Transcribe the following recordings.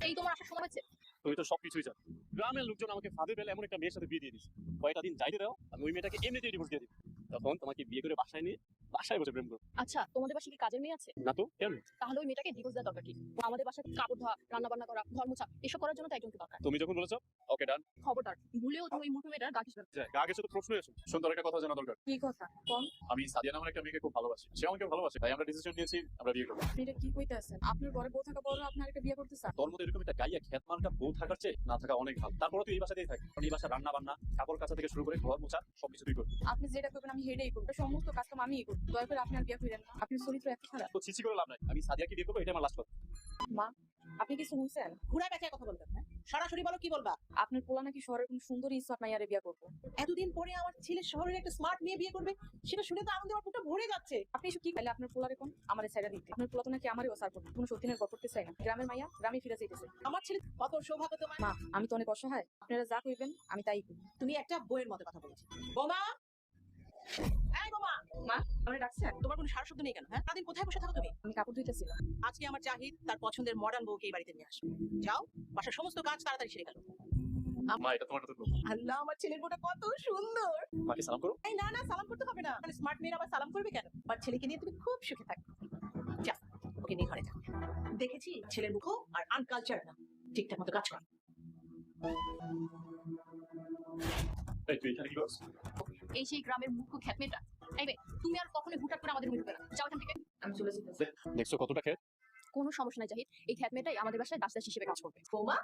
এই তোমার আসার সময় হয়েছে? তুমি তো সবকিছুই জানো। গ্রামের লোকজন আমাকে ফাঁদে ফেলে এমন একটা মেয়ের সাথে বিয়ে দিয়ে দিয়েছে। কয়েকটা দিন যাইতে দাও, আমি ওই মেয়েটাকে এমনিতেই ডিভোর্স দিয়ে দিই। তখন তোমাকে বিয়ে করে বাসায় নিয়ে বাসায় বসে প্রেম করবো। আচ্ছা, তোমাদের বাসায় কি কাজের মেয়ে আছে? না তো কেন? তাহলে ওই মেয়েটাকে ডিভোর্স দেওয়া দরকার কি? আমাদের বাসায় কাপড় ধোয়া, রান্না বান্না করা, ঘর মোছা এসব করার জন্য তো একজনকে দরকার। তুমি যখন বলেছো ওকে ডান। খবরদার ভুলেও তুমি ওই মুঠো মেয়েটার গা ঘেঁষবে না। গা গেছে তো প্রশ্নই আসে। সুন্দর একটা কথা জানা দরকার। কি কথা কোন? আমি সাদিয়া নামের একটা মেয়েকে খুব ভালোবাসি, সে আমাকে ভালোবাসে, তাই আমরা ডিসিশন নিয়েছি আমরা বিয়ে করবো। আপনি এটা কি কইতাছেন? আপনার ঘরে বউ থাকা বড়, আপনার একটা বিয়ে করতে চান? তোর মধ্যে এরকম একটা গাইয়া খেত মার্কা বউ থাকার চেয়ে না থাকা অনেক ভালো। তারপরে তুই এই বাসাতেই থাকি, এই বাসা রান্না বান্না কাপড় কাচা থেকে শুরু করে ঘর মোছা সবকিছু তুই করবি। আপনি যেটা করবেন আমি হেডেই করব, সমস্ত কাজ তো আমিই করব। দয়া করে আপনি আর বিয়ে করেন না, আপনার চরিত্র এত খারাপ। তো ছিছি করে লাভ নাই, আমি সাদিয়াকে বিয়ে করবো, এটা আমার লাস্ট কথা। মা, আপনি কি শুনছেন? ঘুরায় পেঁচায় কথা বলবেন না, সরাসরি বলো কি বলবা। আপনার পোলা নাকি শহরের কোন সুন্দরী ইসমাত মাইয়ারে বিয়ে করবো। এতদিন পরে আমার ছেলে শহরের একটা স্মার্ট মেয়ে বিয়ে করবে, সেটা শুনে তো আনন্দে আমার পুরো ভরে যাচ্ছে। আপনি এসব কি খাইলে? আপনার পোলারে কোন আমারে সাইডা দিতে? আপনার পোলা তো নাকি আমারই ওসার করবে, কোনো সত্যিনের গপ করতে চাই না। গ্রামের মাইয়া গ্রামে ফিরে যাইতেছে। আমার ছেলে কত সৌভাগ্য তোমার। মা, আমি তো অনেক অসহায়, আপনারা যা কইবেন আমি তাই করি। তুমি একটা বইয়ের মতো কথা বলেছি। বোমা, এই বোমা, মা, আমারে ডাকছেন? তোমার কোনো সারা শব্দ নেই কেন? হ্যাঁ, সারাদিন কোথায় বসে থাকো তুমি? আমি কাপড় ধুইতেছিলাম। আজকে আমার জাহিদ তার পছন্দের মডার্ন বউকে এই বাড়িতে নিয়ে আসবে। যাও, বাসার সমস্ত কাজ তাড়াতাড়ি সেরে গেল। মা এটা তোমার কথা। আল্লাহ, আমার ছেলের বউটা কত সুন্দর। মাকে সালাম করো। এই না না, সালাম করতে হবে না। স্মার্ট মেয়ের আবার সালাম করবে কেন? আর ছেলেকে নিয়ে তুমি খুব সুখে থাকো। যা, ওকে নিয়ে ঘরে যাও। দেখেছি ছেলের মুখ আর আনকালচার না, ঠিকঠাক মতো কাজ কর। এই তুই এখানে কি করছ? এই সেই গ্রামের মুখ্য খ্যাত মেয়েটা। এই মেয়ে, তুমি আর কখনোই হুটহাট করে আমাদের রুমে ঢুকবে না, যাও এখান থেকে। আমি চলে যেতেছি। দেখছো কতটা খেত? কোনো সমস্যা নাই জাহিদ, এই খ্যাত মেয়েটাই আমাদের বাসায় দাসদাস হিসেবে কাজ করবে। বৌমা,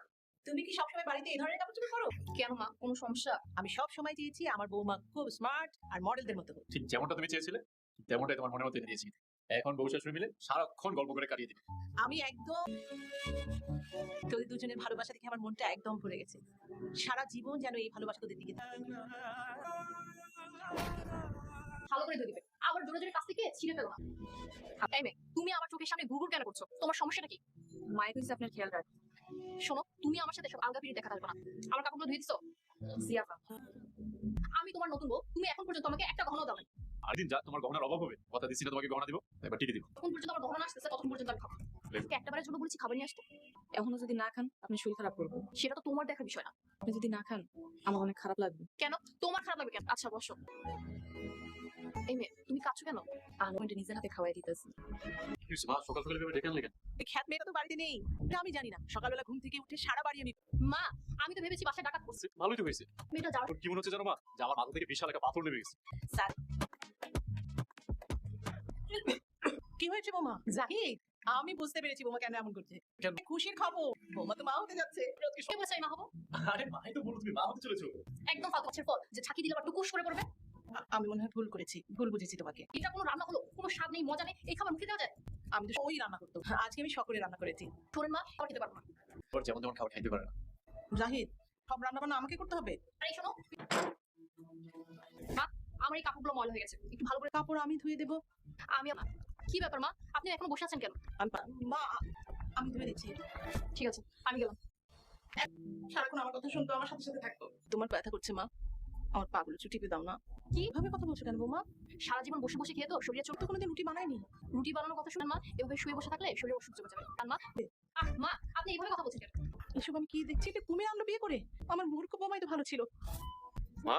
তুমি কি সবসময় বাড়িতে এই ধরনের কাপড় চোপড় করো? কেন মা, কোনো সমস্যা? আমি সব সময় চেয়েছি আমার বৌমা খুব স্মার্ট আর মডেলদের মতো হোক। ঠিক যেমনটা তুমি চেয়েছিলে তেমনটাই তোমার মনের মধ্যে দিয়েছি। এখন বউ শাশুড়ি মিলে সারাক্ষণ গল্প করে কাটিয়ে দিবে। আমি একদম, তোদের দুজনের ভালোবাসা দেখে আমার মনটা একদম ভরে গেছে। সারা জীবন যেন এই ভালোবাসা তোদের দিকে থাকে। ভালো করে ধরে দিবে, আবার জোরে জোরে কাছ থেকে ছিঁড়ে ফেলো না। এই মেয়ে, তুমি আমার চোখের সামনে ঘুরঘুর কেন করছো? তোমার সমস্যাটা কি? মায়ের কইছে আপনার খেয়াল রাখ। শোনো, তুমি আমার সাথে সব আলগা পিড়ি দেখা থাকবে না। আমার কাপড়গুলো ধুয়ে দিছো? জিয়াফা, আমি তোমার নতুন বউ, তুমি এখন পর্যন্ত আমাকে একটা গহনাও দাও না। আর দিন যা তোমার গহনার অভাব হবে, কথা দিচ্ছি না তোমাকে গহনা দিব, এবার টিকে দিব। তখন পর্যন্ত আমার গহনা আসতেছে, তখন পর্যন্ত আমি খাবো। একটাবারের জন্য বলেছি খাবার নিয়ে আসতে। এখনো যদি না খান আপনি শরীর খারাপ করবে, সেটা তো তোমার দেখার বিষয় না। আপনি যদি না খান আমার অনেক খারাপ লাগবে। কেন তোমার খারাপ লাগবে কেন? আচ্ছা বসো। এই মেয়ে, তুমি কাছো কেন? আমি নিজের হাতে খাওয়াই দিতেছি। মা সকাল সকাল ভেবে ডেকে আনলে কেন? এই খ্যাত মেয়েটা তো বাড়িতে নেই, এটা আমি জানি না। সকালবেলা ঘুম থেকে উঠে সারা বাড়ি আমি। মা, আমি তো ভেবেছি বাসায় ডাকাত করছি। ভালোই তো হয়েছে। মেয়েটা যাওয়ার তোর কি মনে হচ্ছে জানো মা, যে আমার মাথা থেকে বিশাল একটা পাথর নেমে গেছে। স্যার, কি হয়েছে বৌমা? জাহিদ, আমি বুঝতে পেরেছি বৌমা কেন এমন করছে। কেন? খুশির খবর, বৌমা তো মা হতে যাচ্ছে। কে বলছে আমি মা হবো? আরে মাই তো বলো তুমি মা হতে চলেছো। একদম ফালতু গাছের ফল যে ছাকি দিলে আবার টুকুস করে পড়বে। আমি মনে হয় ভুল করেছি, ভুল বুঝেছি তোমাকে। এটা কোনো রান্না হলো? কোনো স্বাদ নেই, মজা নেই, এই খাবার মুখে দেওয়া যায়? আমি তো ওই রান্না করতো, আজকে আমি সকলে রান্না করেছি। শোনেন মা, খাবার খেতে পারবো না। তোর যেমন যেমন খাবার খাইতে পারে না। জাহিদ, সব রান্না বান্না আমাকে করতে হবে? আর এই শোনো মা, আমার এই কাপড়গুলো ময়লা হয়ে গেছে, একটু ভালো করে। কাপড় আমি ধুয়ে দেবো। কি ব্যাপার মা, আপনি এখনো বসে আছেন কেন? মা, আমি ধুয়ে দিচ্ছি। ঠিক আছে, আমি গেলাম। সারাক্ষণ আমার কথা শুনতো, আমার সাথে সাথে থাকতো। তোমার ব্যথা করছে মা? আমার পাগুলো টিপে দাও না। কি এভাবে কথা বলছো কেন বৌমা? সারা জীবন বসে বসে খেয়ে তো শরীরে চোখ। তো কোনোদিন রুটি বানায়নি। রুটি বানানোর কথা শুনেন মা, এভাবে শুয়ে বসে থাকলে শরীরে অসুখ জমে যাবে। আর মা, মা আপনি এইভাবে কথা বলছেন কেন? এসব আমি কি দেখছি? এটা কুমির আনলো বিয়ে করে? আমার মূর্খ বৌমাই তো ভালো ছিল। মা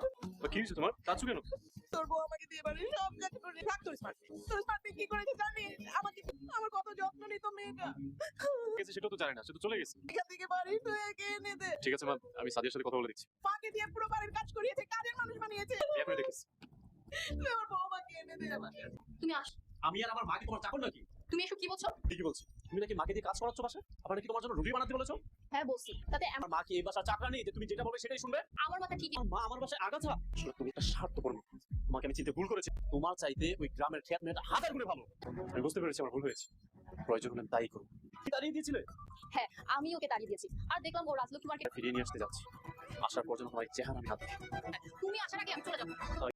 কি হয়েছে তোমার, কাঁদছো কেন? তোর বউ আমাকে দিয়ে বাড়ি সব কাজ করে রাখ। তোর স্মার্ট, তোর স্মার্ট কি করেছে জানিস? আমাকে, আমার কত যত্ন নিত মেয়েটা। গেছে সেটা তো জানি না, সে তো চলে গেছে। এখান থেকে বাড়ি তুই একে এনে দে। ঠিক আছে মা, আমি সাদিয়ার সাথে কথা বলে দিচ্ছি। ফাঁকে দিয়ে পুরো বাড়ির কাজ করিয়েছে, কাজের মানুষ বানিয়েছে। এখনই দেখিস। তুই আমার বৌমাকে এনে দে আমাকে। তুমি আস। আমি আর আমার মাকে তোমার চাকর নাকি? তুমি এসব কি বলছো? ঠিকই বলছি। তুমি নাকি মাকে দিয়ে কাজ করাচ্ছ বাসায়, আবার নাকি তোমার জন্য রুটি বানাতে বলেছো। হ্যাঁ বলছি, তাতে আমার মা কি এই বাসার চাকরা নেই যে তুমি যেটা বলবে সেটাই শুনবে? আমার মাথা ঠিকই। আমার মা আমার বাসায় আগাছা। আসলে তুমি একটা স্বার্থপর মেয়ে। তোমাকে আমি চিনতে ভুল করেছি। তোমার চাইতে ওই গ্রামের খেত মেয়েটা হাজার গুণে ভালো। আমি বুঝতে পেরেছি আমার ভুল হয়েছে, প্রয়োজন হলে তাই করবো। দাঁড়িয়ে দিয়েছিলে? হ্যাঁ, আমি ওকে তাড়িয়ে দিয়েছি। আর দেখলাম ও রাজলক্ষ্মী মার্কেট। ফিরিয়ে নিয়ে আসতে যাচ্ছি, আসার পর যেন তোমার এই চেহারা আমি হাতে। তুমি আসার আগে আমি চলে যাবো।